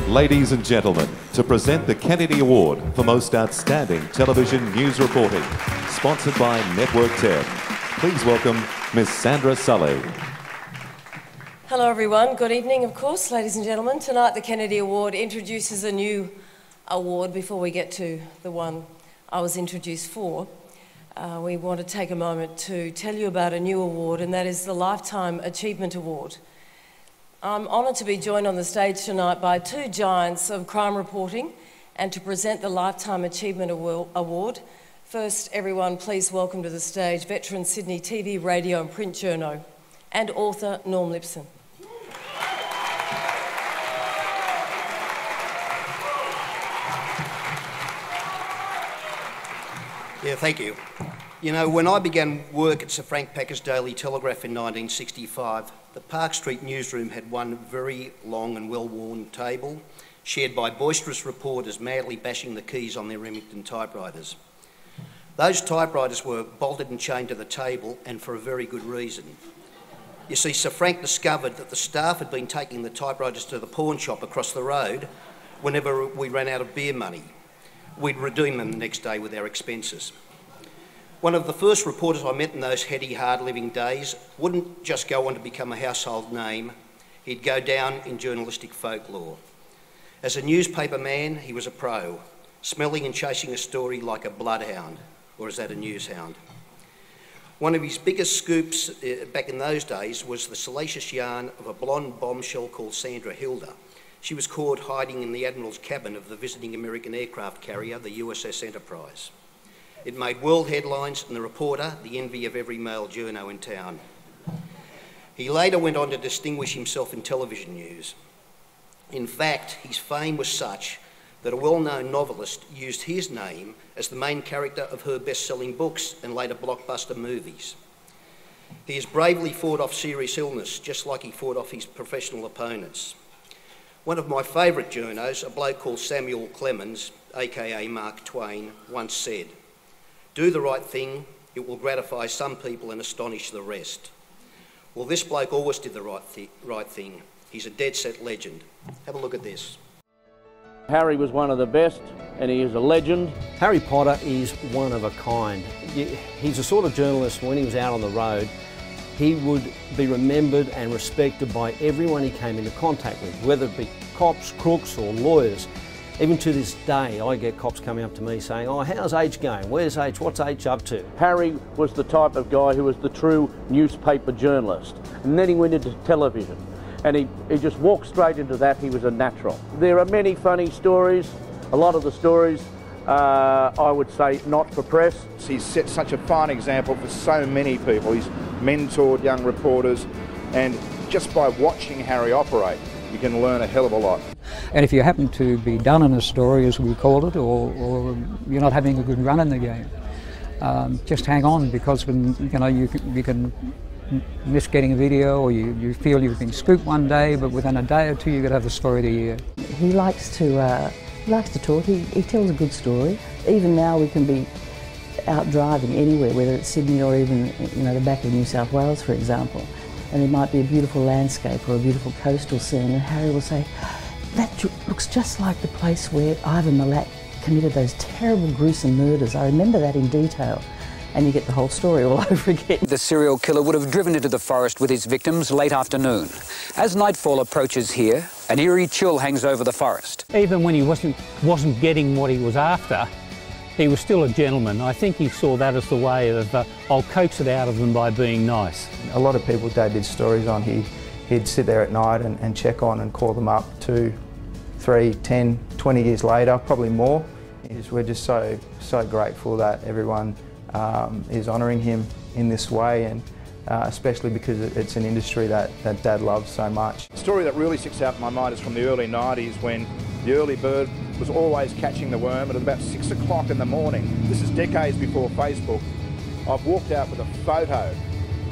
Ladies and gentlemen, to present the Kennedy Award for Most Outstanding Television News Reporting, sponsored by Network 10, please welcome Miss Sandra Sully. Hello everyone, good evening of course, ladies and gentlemen. Tonight the Kennedy Award introduces a new award before we get to the one I was introduced for. We want to take a moment to tell you about a new award, and that is the Lifetime Achievement Award. I'm honoured to be joined on the stage tonight by two giants of crime reporting and to present the Lifetime Achievement Award. First, everyone, please welcome to the stage veteran Sydney TV, radio and print journo and author Norm Lipson. Yeah, thank you. You know, when I began work at Sir Frank Packer's Daily Telegraph in 1965, the Park Street newsroom had one very long and well-worn table, shared by boisterous reporters madly bashing the keys on their Remington typewriters. Those typewriters were bolted and chained to the table, and for a very good reason. You see, Sir Frank discovered that the staff had been taking the typewriters to the pawn shop across the road whenever we ran out of beer money. We'd redeem them the next day with our expenses. One of the first reporters I met in those heady, hard-living days wouldn't just go on to become a household name, he'd go down in journalistic folklore. As a newspaper man, he was a pro, smelling and chasing a story like a bloodhound, or is that a newshound? One of his biggest scoops back in those days was the salacious yarn of a blonde bombshell called Sandra Hilda. She was caught hiding in the Admiral's cabin of the visiting American aircraft carrier, the USS Enterprise. It made world headlines and the reporter the envy of every male journo in town. He later went on to distinguish himself in television news. In fact, his fame was such that a well-known novelist used his name as the main character of her best-selling books and later blockbuster movies. He has bravely fought off serious illness, just like he fought off his professional opponents. One of my favourite journos, a bloke called Samuel Clemens, aka Mark Twain, once said, "Do the right thing, it will gratify some people and astonish the rest." Well, this bloke always did the right thing. He's a dead-set legend. Have a look at this. Harry was one of the best, and he is a legend. Harry Potter is one of a kind. He's the sort of journalist, when he was out on the road, he would be remembered and respected by everyone he came into contact with, whether it be cops, crooks or lawyers. Even to this day, I get cops coming up to me saying, "Oh, how's H going? Where's H? What's H up to?" Harry was the type of guy who was the true newspaper journalist. And then he went into television. And he just walked straight into that. He was a natural. There are many funny stories. A lot of the stories, I would say, not for press. He's set such a fine example for so many people. He's mentored young reporters, and just by watching Harry operate, you can learn a hell of a lot. And if you happen to be done in a story, as we called it, or you're not having a good run in the game, just hang on, because when you can miss getting a video, or you feel you've been scooped one day, but within a day or two you could have the story of the year. He likes to talk. He tells a good story. Even now we can be out driving anywhere, whether it's Sydney or even the back of New South Wales, for example, and there might be a beautiful landscape or a beautiful coastal scene, and Harry will say, "That looks just like the place where Ivan Milat committed those terrible, gruesome murders. I remember that in detail." And you get the whole story all over again. The serial killer would have driven into the forest with his victims late afternoon. As nightfall approaches here, an eerie chill hangs over the forest. Even when he wasn't getting what he was after, he was still a gentleman. I think he saw that as the way of, I'll coax it out of them by being nice. A lot of people Dad did stories on, he'd sit there at night and check on and call them up 2, 3, 10, 20 years later, probably more. We're just so grateful that everyone is honouring him in this way, and especially because it's an industry that Dad loves so much. The story that really sticks out in my mind is from the early 90s, when the early bird was always catching the worm at about 6 o'clock in the morning. This is decades before Facebook. I've walked out with a photo,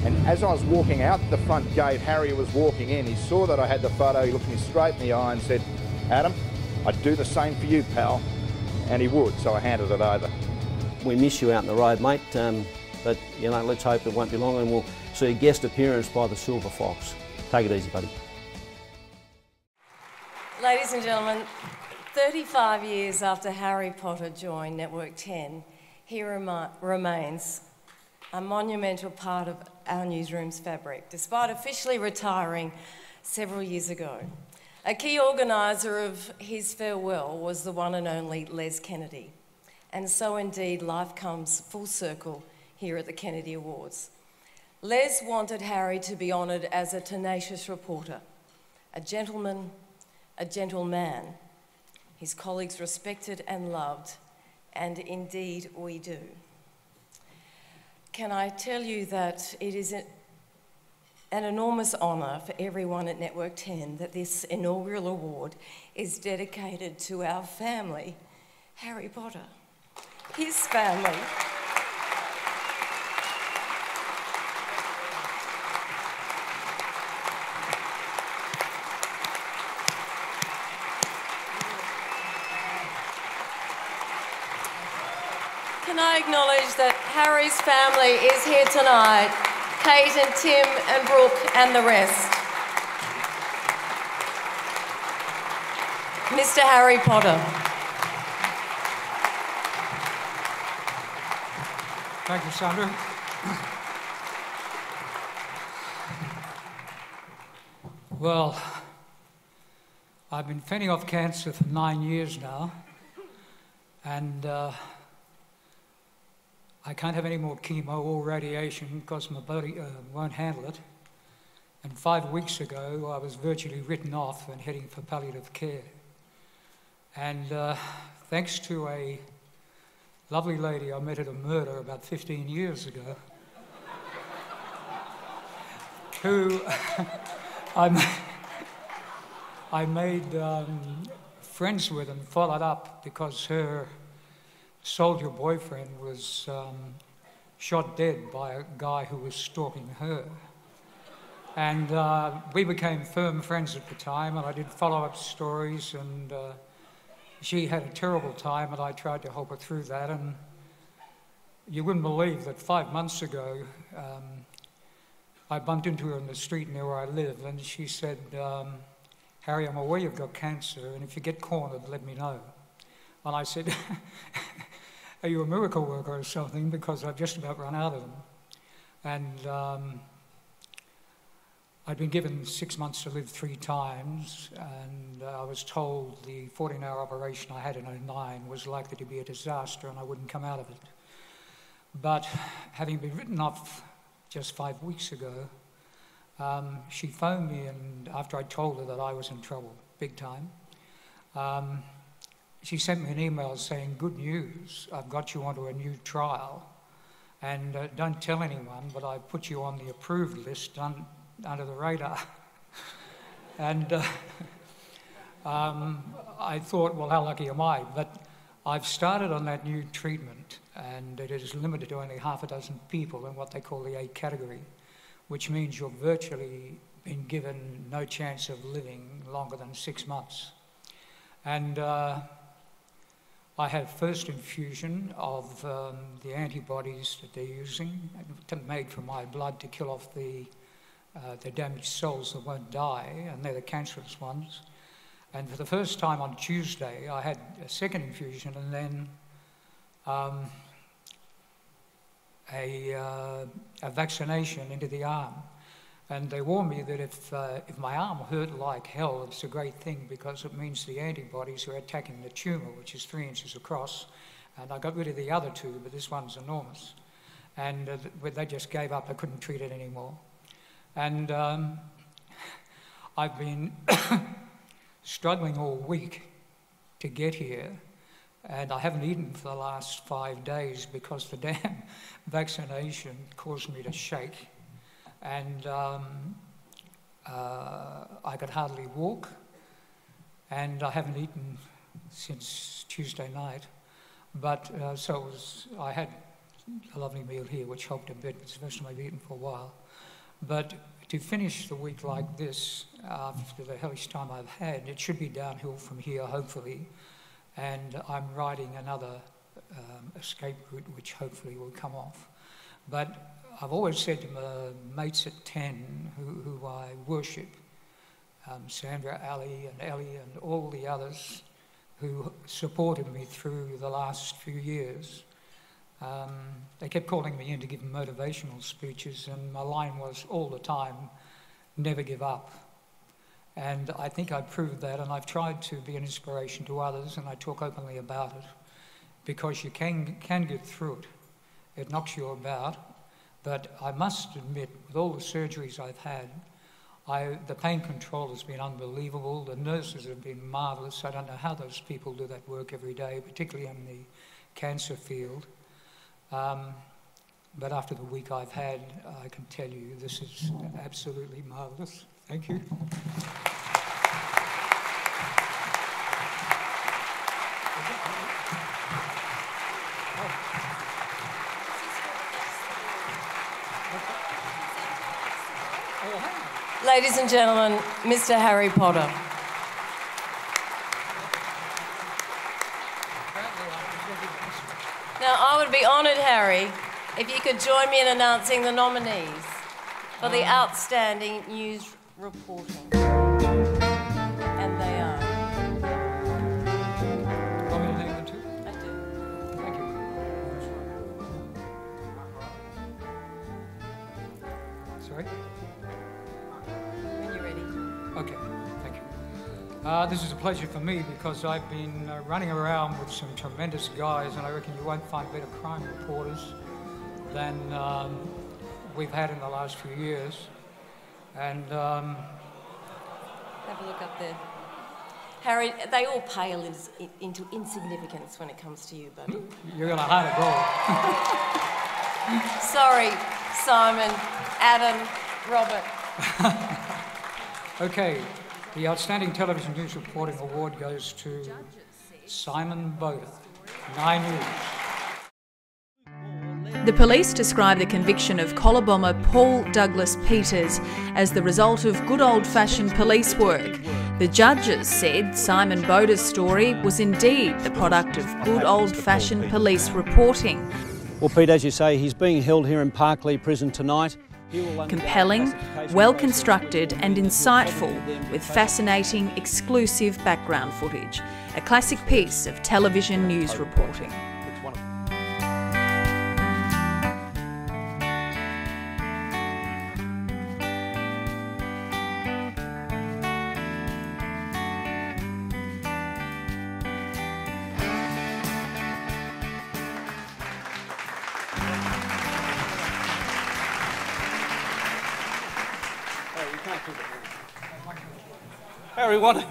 and as I was walking out the front gate, Harry was walking in. He saw that I had the photo, he looked me straight in the eye and said, "Adam, I'd do the same for you, pal." and he would, so I handed it over. We miss you out on the road, mate, but you know, let's hope it won't be long and we'll see a guest appearance by the Silver Fox. Take it easy, buddy. Ladies and gentlemen, 35 years after Harry Potter joined Network 10, he remains a monumental part of our newsroom's fabric, despite officially retiring several years ago. A key organiser of his farewell was the one and only Les Kennedy. And so indeed, life comes full circle here at the Kennedy Awards. Les wanted Harry to be honoured as a tenacious reporter, a gentleman, a gentleman. His colleagues respected and loved, and indeed we do. Can I tell you that it is an enormous honour for everyone at Network 10 that this inaugural award is dedicated to our family, Harry Potter, his family. Can I acknowledge that Harry's family is here tonight, Kate and Tim and Brooke and the rest. Mr. Harry Potter. Thank you, Sandra. Well, I've been fending off cancer for 9 years now, and I can't have any more chemo or radiation because my body won't handle it. And 5 weeks ago, I was virtually written off and heading for palliative care. And thanks to a lovely lady I met at a murder about 15 years ago, who I made friends with and followed up because her soldier boyfriend was shot dead by a guy who was stalking her. And we became firm friends at the time, and I did follow-up stories, and she had a terrible time, and I tried to help her through that. And you wouldn't believe that 5 months ago, I bumped into her in the street near where I live, and she said, Harry, I'm aware you've got cancer, and if you get cornered, let me know. And I said, are you a miracle worker or something? Because I've just about run out of them. And I'd been given 6 months to live 3 times, and I was told the 14-hour operation I had in 2009 was likely to be a disaster and I wouldn't come out of it. But having been written off just 5 weeks ago, she phoned me, and after I told her that I was in trouble, big time, she sent me an email saying, good news, I've got you onto a new trial, and don't tell anyone, but I put you on the approved list under the radar. And I thought, well, how lucky am I? But I've started on that new treatment, and it is limited to only half a dozen people in what they call the A category, which means you're virtually been given no chance of living longer than 6 months. And I had first infusion of the antibodies that they're using, made from my blood to kill off the damaged cells that won't die, and they're the cancerous ones. And for the first time on Tuesday, I had a second infusion, and then a vaccination into the arm. And they warned me that if my arm hurt like hell, it's a great thing because it means the antibodies are attacking the tumour, which is 3 inches across. And I got rid of the other 2, but this one's enormous. And they just gave up. I couldn't treat it anymore. And I've been struggling all week to get here. And I haven't eaten for the last 5 days because the damn vaccination caused me to shake. And I could hardly walk, and I haven't eaten since Tuesday night. But I had a lovely meal here, which helped a bit. It's the first time I've eaten for a while. But to finish the week like this, after the hellish time I've had, it should be downhill from here, hopefully. and I'm riding another escape route which hopefully will come off. But I've always said to my mates at 10 who I worship, Sandra, Ali and Ellie and all the others who supported me through the last few years, they kept calling me in to give them motivational speeches, and my line was all the time, never give up. And I think I proved that, and I've tried to be an inspiration to others, and I talk openly about it, because you can get through it. It knocks you about, but I must admit, with all the surgeries I've had, the pain control has been unbelievable. The nurses have been marvellous. I don't know how those people do that work every day, particularly in the cancer field. But after the week I've had, I can tell you this is absolutely marvellous. Thank you. Ladies and gentlemen, Mr. Harry Potter. Now, I would be honoured, Harry, if you could join me in announcing the nominees for the Outstanding News Reporting. And they are... Want me to name them too? I do. Thank you. Sorry? When you're ready. Okay, thank you. This is a pleasure for me because I've been running around with some tremendous guys, and I reckon you won't find better crime reporters than we've had in the last few years. And have a look up there. Harry, they all pale into insignificance when it comes to you, buddy. You're going to hide a goal. Sorry, Simon, Adam, Robert. Okay, the Outstanding Television News Reporting Award goes to Simon Boda, 9 News. The police describe the conviction of collar bomber Paul Douglas Peters as the result of good old-fashioned police work. The judges said Simon Boda's story was indeed the product of good old-fashioned police reporting. Well, Pete, as you say, he's being held here in Parklea Prison tonight. Compelling, well-constructed and insightful, with fascinating, exclusive background footage. A classic piece of television news reporting.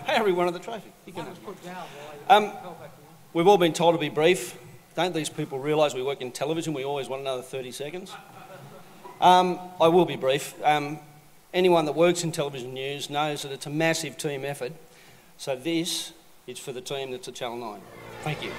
Harry won the trophy. We've all been told to be brief. Don't these people realise we work in television? We always want another 30 seconds. I will be brief. Anyone that works in television news knows that it's a massive team effort. So this is for the team that's at Channel 9. Thank you.